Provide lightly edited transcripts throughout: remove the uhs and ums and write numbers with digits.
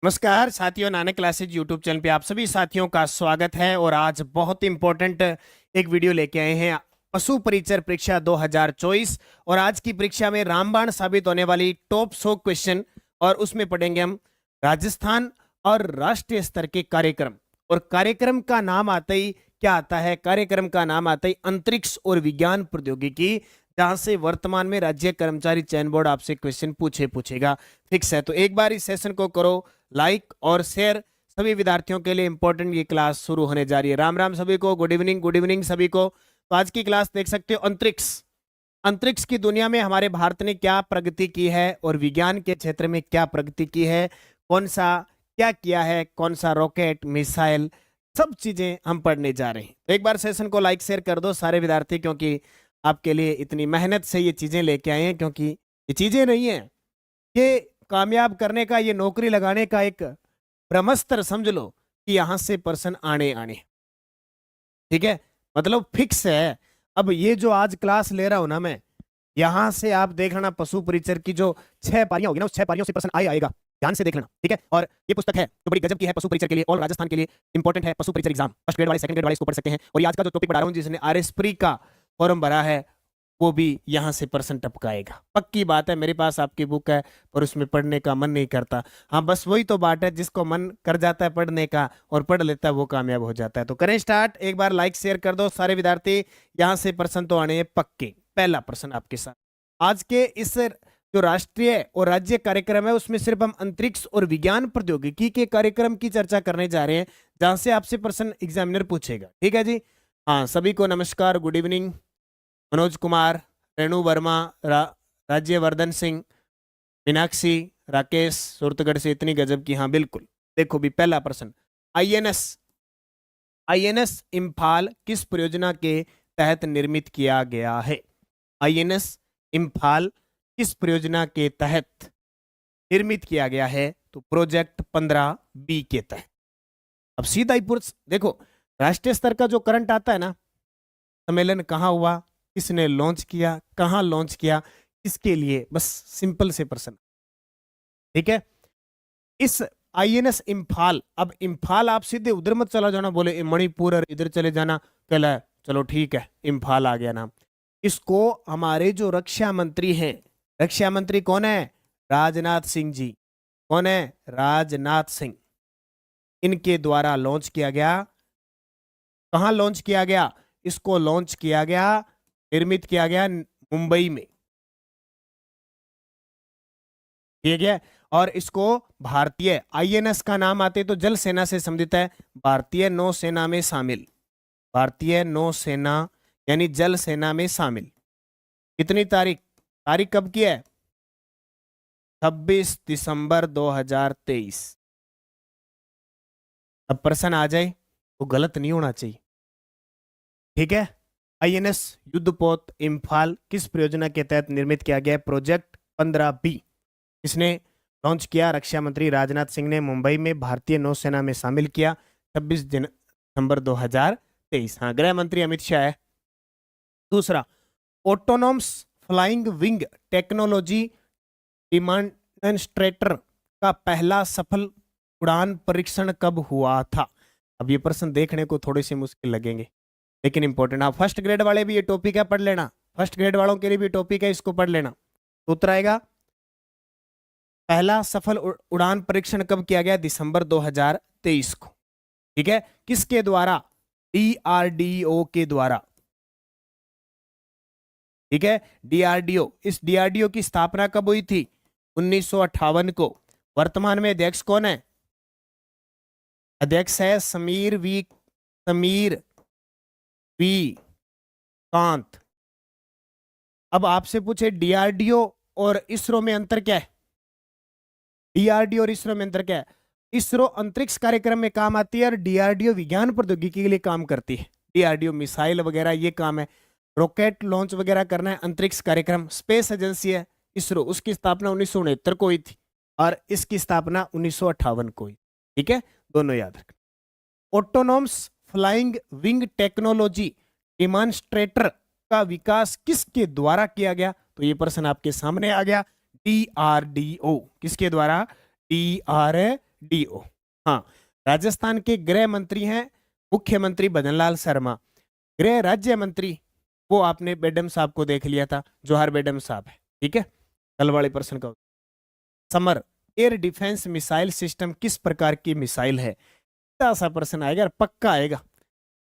नमस्कार साथियों, Nanak classes YouTube channel पे आप सभी साथियों का स्वागत है। और आज बहुत इंपॉर्टेंट एक वीडियो लेके आए हैं, पशु परिचर परीक्षा 2024। और आज की परीक्षा में रामबाण साबित होने वाली टॉप 100 क्वेश्चन, और उसमें पढ़ेंगे हम राजस्थान और राष्ट्रीय स्तर के कार्यक्रम। और कार्यक्रम का नाम आते ही क्या आता है? कार्यक्रम का नाम आता ही अंतरिक्ष और विज्ञान प्रौद्योगिकी, जहां से वर्तमान में राज्य कर्मचारी चयन बोर्ड आपसे क्वेश्चन पूछेगा। फिक्स है। तो एक बार इस सेशन को करो लाइक और शेयर। सभी विद्यार्थियों के लिए इंपॉर्टेंट ये क्लास शुरू होने जा रही है। राम राम सभी को, गुड इवनिंग सभी को। तो आज की क्लास देख सकते हो, अंतरिक्ष। अंतरिक्ष की दुनिया में हमारे भारत ने क्या प्रगति की है और विज्ञान के क्षेत्र में क्या प्रगति की है, कौन सा क्या किया है, कौन सा रॉकेट, मिसाइल, सब चीजें हम पढ़ने जा रहे हैं। तो एक बार सेशन को लाइक शेयर कर दो सारे विद्यार्थी, क्योंकि आपके लिए इतनी मेहनत से ये चीजें लेके आए हैं। क्योंकि ये चीजें नहीं है, ये कामयाब करने का, ये नौकरी लगाने का एक ब्रह्मास्त्र समझ लो कि यहां से पर्सन आने आने, ठीक है, मतलब फिक्स है। अब ये जो आज क्लास ले रहा हूं ना मैं, यहां से आप देखना पशु परिचर की जो 6 पारियां होगी ना, उस 6 पारियों से पर्सन आएगा। ध्यान से देख लेना, ठीक है। और ये पुस्तक है जो बड़ी गजब की है पशु परिचर के लिए, और राजस्थान के लिए इंपॉर्टेंट है। पशु परिचर एग्जाम फर्स्ट ग्रेड वाले, सेकंड ग्रेड वाले इसको पढ़ सकते हैं। और ये आज का जो टॉपिक पढ़ा रहा हूं, जिसने आरएसप्री का फॉर्म भरा है, वो भी यहाँ से पर्सन टपकाएगा। पक्की बात है। मेरे पास आपकी बुक है पर उसमें पढ़ने का मन नहीं करता। हाँ, बस वही तो बात है, जिसको मन कर जाता है पढ़ने का और पढ़ लेता है वो कामयाब हो जाता है। तो करें स्टार्ट। एक बार लाइक शेयर कर दो सारे विद्यार्थी, यहाँ से पर्सन तो आने हैं पक्के। पहला प्रश्न आपके साथ आज के इस जो राष्ट्रीय और राज्य कार्यक्रम है, उसमें सिर्फ हम अंतरिक्ष और विज्ञान प्रौद्योगिकी के कार्यक्रम की चर्चा करने जा रहे हैं, जहां से आपसे प्रश्न एग्जामिनर पूछेगा। ठीक है जी। हाँ, सभी को नमस्कार, गुड इवनिंग। मनोज कुमार, रेणु वर्मा, राज्यवर्धन सिंह, मीनाक्षी, राकेश सुरतगढ़ से इतनी गजब की। हाँ बिल्कुल। देखो भी पहला प्रश्न, आईएनएस इम्फाल किस परियोजना के तहत निर्मित किया गया है? आईएनएस इम्फाल किस परियोजना के तहत निर्मित किया गया है? तो प्रोजेक्ट 15B के तहत। अब सीधा ही देखो, राष्ट्रीय स्तर का जो करंट आता है ना, सम्मेलन कहाँ हुआ, किसने लॉन्च किया, कहां लॉन्च किया, इसके लिए बस सिंपल से प्रश्न, ठीक है। इस आईएनएस इम्फाल, अब इम्फाल आप सीधे उधर मत चला जाना, बोले मणिपुर और इधर चले जाना, कहला चलो ठीक है इम्फाल आ गया नाम। इसको हमारे जो रक्षा मंत्री हैं, रक्षा मंत्री कौन है? राजनाथ सिंह जी। कौन है? राजनाथ सिंह। इनके द्वारा लॉन्च किया गया। कहां लॉन्च किया गया? इसको लॉन्च किया गया, निर्मित किया गया मुंबई में, ठीक है। और इसको भारतीय, आईएनएस का नाम आते तो जल सेना से संबंधित है, भारतीय नौसेना में शामिल, भारतीय नौसेना यानी जल सेना में शामिल। कितनी तारीख कब की है? 26 दिसंबर 2023। अब प्रश्न आ जाए तो गलत नहीं होना चाहिए, ठीक है। आईएनएस युद्धपोत इम्फाल किस परियोजना के तहत निर्मित किया गया? Project 15B। इसने लॉन्च किया रक्षा मंत्री राजनाथ सिंह ने, मुंबई में भारतीय नौसेना में शामिल किया 26 दिसंबर 2023। हाँ, गृह मंत्री अमित शाह है। दूसरा, autonomous flying wing technology demonstrator का पहला सफल उड़ान परीक्षण कब हुआ था? अब ये प्रश्न देखने को थोड़े से मुश्किल लगेंगे, लेकिन इंपॉर्टेंट। आप फर्स्ट ग्रेड वाले भी ये टॉपिक है, पढ़ लेना। फर्स्ट ग्रेड वालों के लिए भी टॉपिक है, इसको पढ़ लेना। तो उत्तर आएगा, पहला सफल उड़ान परीक्षण कब किया गया? दिसंबर 2023 को, ठीक है। किसके द्वारा? डीआरडीओ के द्वारा, ठीक है, डीआरडीओ। इस डीआरडीओ की स्थापना कब हुई थी? 1958 को। वर्तमान में अध्यक्ष कौन है? अध्यक्ष है समीर वी कांत। अब आपसे पूछे डीआरडीओ और इसरो में अंतर क्या है? डीआरडीओ और इसरो में अंतर क्या है? इसरो अंतरिक्ष कार्यक्रम में काम आती है और डीआरडीओ विज्ञान प्रौद्योगिकी के लिए काम करती है। डीआरडीओ मिसाइल वगैरह ये काम है, रॉकेट लॉन्च वगैरह करना है। अंतरिक्ष कार्यक्रम स्पेस एजेंसी है इसरो, उसकी स्थापना 1969 को हुई थी और इसकी स्थापना 1958 को हुई, ठीक है। दोनों याद रखना। Autonomous flying wing technology demonstrator का विकास किसके द्वारा किया गया? तो ये प्रश्न आपके सामने आ गया, डीआरडीओ। किसके द्वारा? DRDO DO। हाँ, राजस्थान के गृह मंत्री हैं मुख्यमंत्री भजनलाल शर्मा। गृह राज्य मंत्री वो आपने बेडम साहब को देख लिया था, जवाहर बेडम साहब है। ठीक है, कल वाले प्रश्न का summer air defence missile system किस प्रकार की मिसाइल है? सा प्रश्न आएगा और पक्का आएगा।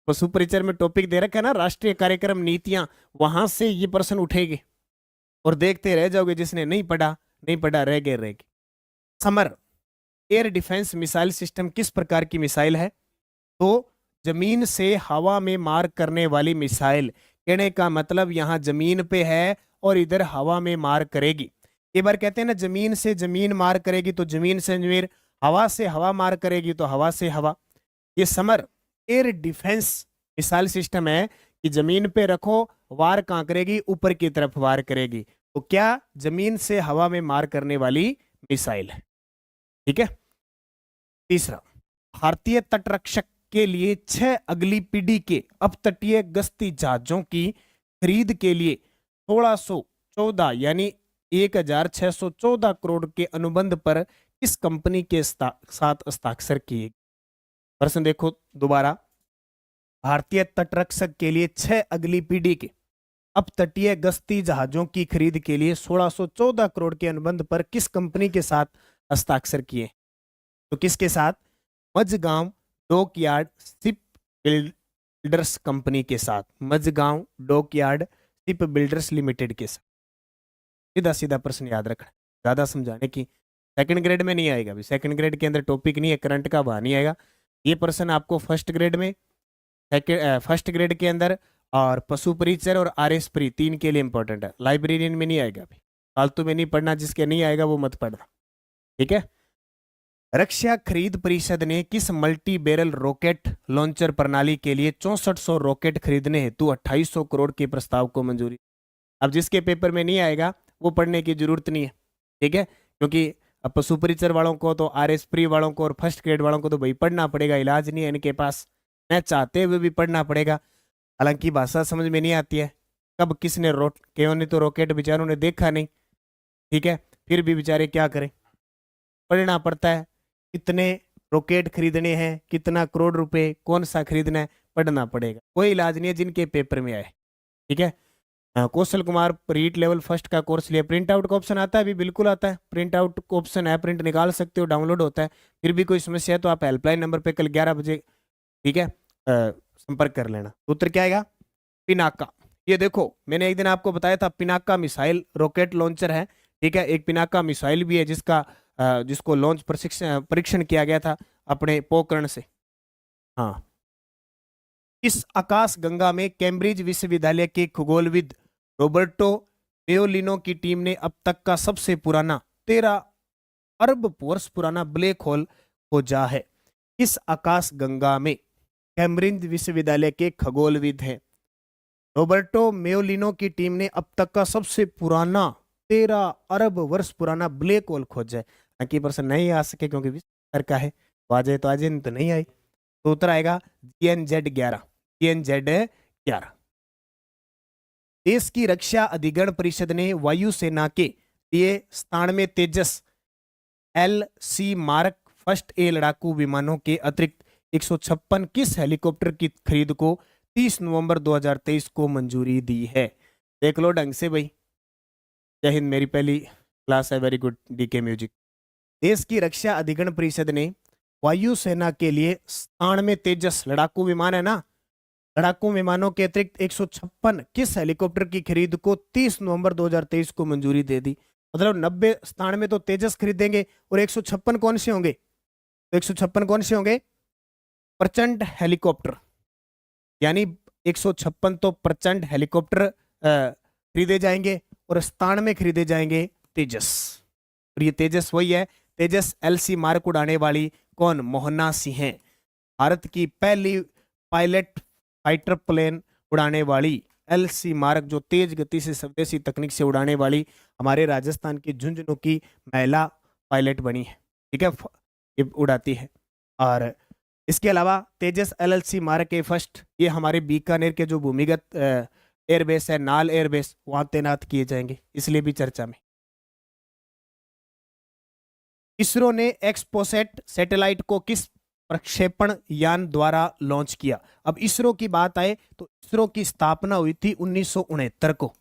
पशु परिचर में टॉपिक दे रखा है ना, राष्ट्रीय कार्यक्रम नीतियां, वहां से ये प्रश्न उठेगे और देखते रह जाओगे। जिसने नहीं पढ़ा रह गए। Summer air defence missile system किस प्रकार की मिसाइल है? तो जमीन से हवा में मार करने वाली मिसाइल। कहने का मतलब यहां जमीन पे है और इधर हवा में मार करेगी। एक बार कहते हैं ना, जमीन से जमीन मार करेगी तो जमीन से जमीन, हवा से हवा मार करेगी तो हवा से हवा। ये summer air defence missile system है कि जमीन पे रखो, वार कहां करेगी? ऊपर की तरफ वार करेगी। तो क्या जमीन से हवा में मार करने वाली मिसाइल है। ठीक है। तीसरा, भारतीय तटरक्षक के लिए 6 अगली पीढ़ी के अपतटीय गश्ती जहाजों की खरीद के लिए 1614 यानी 1614 करोड़ के अनुबंध पर किस कंपनी के साथ हस्ताक्षर किए? प्रश्न देखो दोबारा। भारतीय तटरक्षक के लिए 6 अगली पीढ़ी के अपतटीय गश्ती जहाजों की खरीद के लिए 1614 करोड़ के अनुबंध पर किस कंपनी के साथ हस्ताक्षर किए? तो किसके साथ? Mazagon dockyard ship builders company के साथ, Mazagon dockyard ship builders limited के साथ। सीधा सीधा प्रश्न याद रखना, ज्यादा समझाने की सेकंड ग्रेड में नहीं आएगा। भी सेकंड ग्रेड के अंदर टॉपिक नहीं है, करंट का वहां नहीं आएगा। ये प्रश्न आपको फर्स्ट ग्रेड में, फर्स्ट ग्रेड के अंदर और पशु परिचर और RS प्री 3 के लिए इंपॉर्टेंट है। लाइब्रेरियन में नहीं आएगा। अभी फालतू में नहीं पढ़ना, जिसके नहीं आएगा वो मत पढ़ना। ठीक है। रक्षा खरीद परिषद ने किस मल्टी बैरल रॉकेट लॉन्चर प्रणाली के लिए 6400 रॉकेट खरीदने हेतु 2800 करोड़ के प्रस्ताव को मंजूरी? अब जिसके पेपर में नहीं आएगा वो पढ़ने की जरूरत नहीं है। ठीक है, क्योंकि अब पशु परिचर वालों को तो, RS प्री वालों को और फर्स्ट ग्रेड वालों को तो भाई पढ़ना पड़ेगा, इलाज नहीं है इनके पास, न चाहते हुए भी पढ़ना पड़ेगा। हालांकि भाषा समझ में नहीं आती है, कब किसने क्यों नहीं तो रॉकेट बेचारों ने देखा नहीं। ठीक है, फिर भी बेचारे क्या करें, पढ़ना पड़ता है। कितने रॉकेट खरीदने हैं, कितना करोड़ रुपए, कौन सा खरीदना है, पढ़ना पड़ेगा। कोई इलाज नहीं है जिनके पेपर में आए। ठीक है। कौशल कुमार रीट लेवल फर्स्ट का कोर्स लिया, प्रिंट आउट का ऑप्शन आता है? अभी बिल्कुल आता है, प्रिंट आउट का ऑप्शन है, प्रिंट निकाल सकते हो, डाउनलोड होता है। फिर भी कोई समस्या है तो आप हेल्पलाइन नंबर पे कल 11 बजे, ठीक है, संपर्क कर लेना। उत्तर क्या आएगा? पिनाका। ये देखो, मैंने एक दिन आपको बताया था पिनाका मिसाइल रॉकेट लॉन्चर है। ठीक है, एक पिनाका मिसाइल भी है जिसको लॉन्च परीक्षण किया गया था अपने पोखरण से। हाँ, इस आकाश गंगा में कैम्ब्रिज विश्वविद्यालय के खगोलविद रोबर्टो मेयोलिनो की टीम ने अब तक का सबसे पुराना 13 अरब वर्ष पुराना ब्लैक होल खोजा है। इस आकाश गंगा में कैम्ब्रिज विश्वविद्यालय के खगोलविद हैं रोबर्टो मेयोलिनो की टीम ने अब तक का सबसे पुराना 13 अरब वर्ष पुराना ब्लैक होल खोजा है। बाकी प्रश्न नहीं आ सके क्योंकि विस्तार का है, तो आ जाए तो आ जाए, नहीं तो नहीं आई। तो उत्तर आएगा GNZ 11। GNZ 11। देश की रक्षा अधिग्रहण परिषद ने वायुसेना के लिए 97 तेजस LC मार्क फर्स्ट ए लड़ाकू विमानों के अतिरिक्त 156 किस हेलीकॉप्टर की खरीद को 30 नवंबर 2023 को मंजूरी दी है? देख लो ढंग से भाई। जय हिंद, मेरी पहली क्लास है, वेरी गुड DK म्यूजिक। देश की रक्षा अधिग्रहण परिषद ने वायुसेना के लिए 97 तेजस लड़ाकू विमान है ना, लड़ाकू विमानों के अतिरिक्त 156 किस हेलीकॉप्टर की खरीद को 30 नवंबर 2023 को मंजूरी दे दी। मतलब 97 तो तेजस खरीदेंगे और 156 कौन से होंगे? तो 156 कौन से होंगे? प्रचंड हेलीकॉप्टर, यानी 156 तो प्रचंड हेलीकॉप्टर खरीदे जाएंगे और 97 खरीदे जाएंगे तेजस। और ये तेजस वही है, तेजस LC मार्क उड़ाने वाली कौन? मोहना सिंह हैं। भारत की पहली पायलट फाइटर प्लेन उड़ाने वाली LC मार्क, जो तेज गति से स्वदेशी तकनीक से उड़ाने वाली हमारे राजस्थान की झुंझुनू की महिला पायलट बनी है। ठीक है, ये उड़ाती है। और इसके अलावा तेजस LLC मार्क के फर्स्ट ये हमारे बीकानेर के जो भूमिगत एयरबेस है, नाल एयरबेस, वहां तैनात किए जाएंगे, इसलिए भी चर्चा में। इसरो ने एक्सपोसैट सैटेलाइट को किस प्रक्षेपण यान द्वारा लॉन्च किया? अब इसरो की बात आए तो इसरो की स्थापना हुई थी 1969 को।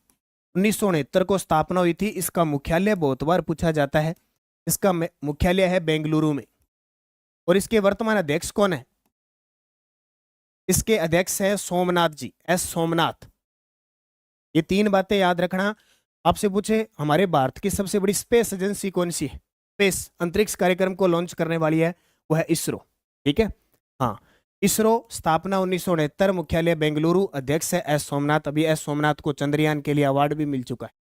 1969 को स्थापना हुई थी। इसका मुख्यालय बहुत बार पूछा जाता है। इसका मुख्यालय है बेंगलुरु में। और इसके वर्तमान अध्यक्ष कौन है? इसके अध्यक्ष है सोमनाथ जी, एस सोमनाथ। ये तीन बातें याद रखना। आपसे पूछे हमारे भारत की सबसे बड़ी स्पेस एजेंसी कौन सी है? स्पेस अंतरिक्ष कार्यक्रम को लॉन्च करने वाली है, वो है इसरो। ठीक है, हाँ। इसरो स्थापना 1969, मुख्यालय बेंगलुरु, अध्यक्ष है एस सोमनाथ। अभी एस सोमनाथ को चंद्रयान के लिए अवार्ड भी मिल चुका है।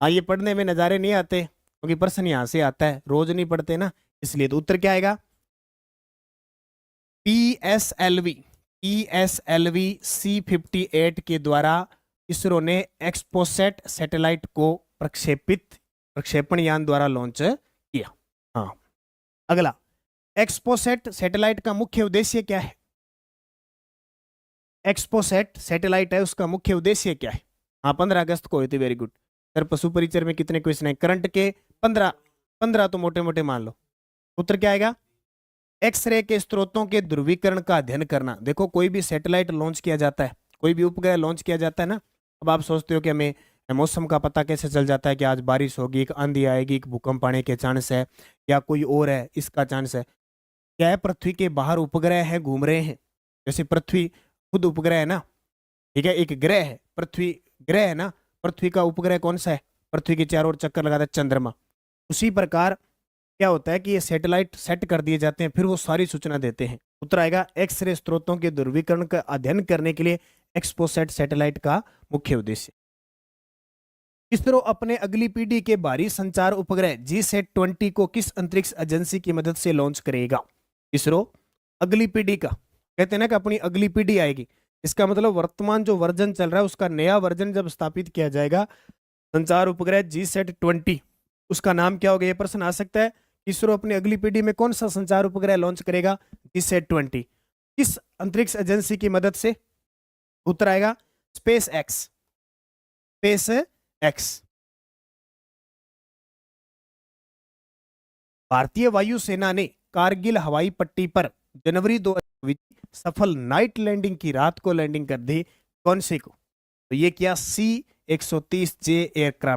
हाँ, ये पढ़ने में नज़ारे नहीं आते क्योंकि प्रश्न यहाँ से आता है, रोज नहीं पढ़ते ना, इसलिए। तो उत्तर क्या आएगा? PSLV C-58 के द्वारा इसरो ने एक्सपोसैट सैटेलाइट को प्रक्षेपण यान द्वारा लॉन्च किया। हाँ, अगला, एक्सपोसैट सैटेलाइट का मुख्य उद्देश्य क्या है? एक्सपोसैट सैटेलाइट है, उसका मुख्य उद्देश्य क्या है? हाँ, 15 अगस्त को हुई थी। Very good sir. पशु परिचर में कितने क्वेश्चन है? करंट के 15 तो मोटे मोटे मान लो। उत्तर क्या आएगा? एक्सरे के स्रोतों के ध्रुवीकरण का अध्ययन करना। देखो, कोई भी सैटेलाइट लॉन्च किया जाता है, कोई भी उपग्रह लॉन्च किया जाता है ना, अब आप सोचते हो कि हमें मौसम का पता कैसे चल जाता है कि आज बारिश होगी, एक आंधी आएगी, एक भूकंप आने के चांस है, या कोई और है इसका चांस है। क्या है? पृथ्वी के बाहर उपग्रह है, घूम रहे हैं। जैसे पृथ्वी खुद उपग्रह है ना, ठीक है, एक ग्रह है, पृथ्वी ग्रह है ना। पृथ्वी का उपग्रह कौन सा है? पृथ्वी के चारों ओर चक्कर लगाता है चंद्रमा। उसी प्रकार क्या होता है कि ये सैटेलाइट सेट कर दिए जाते हैं, फिर वो सारी सूचना देते हैं। उत्तर आएगा एक्सरे स्रोतों के ध्रुवीकरण का अध्ययन करने के लिए एक्सपोसैट सैटेलाइट का मुख्य उद्देश्य। इसरो अपने अगली पीढ़ी के भारी संचार उपग्रह GSAT-20 को किस अंतरिक्ष एजेंसी की मदद से लॉन्च करेगा? इसरो अगली पीढ़ी का, कहते हैं ना कि अपनी अगली पीढ़ी आएगी, इसका मतलब वर्तमान जो वर्जन चल रहा है उसका नया वर्जन जब स्थापित किया जाएगा, संचार उपग्रह GSAT-20, उसका नाम क्या होगा? ये प्रश्न आ सकता है। इसरो अपनी अगली पीढ़ी में कौन सा संचार उपग्रह लॉन्च करेगा? GSAT-20। किस अंतरिक्ष एजेंसी की मदद से? उत्तर आएगा स्पेस एक्स। भारतीय वायुसेना ने कारगिल हवाई पट्टी पर जनवरी 2024 सफल नाइट लैंडिंग की रात को लैंडिंग कर दी, कौन से को? तो ये किया C-130J एयरक्राफ्ट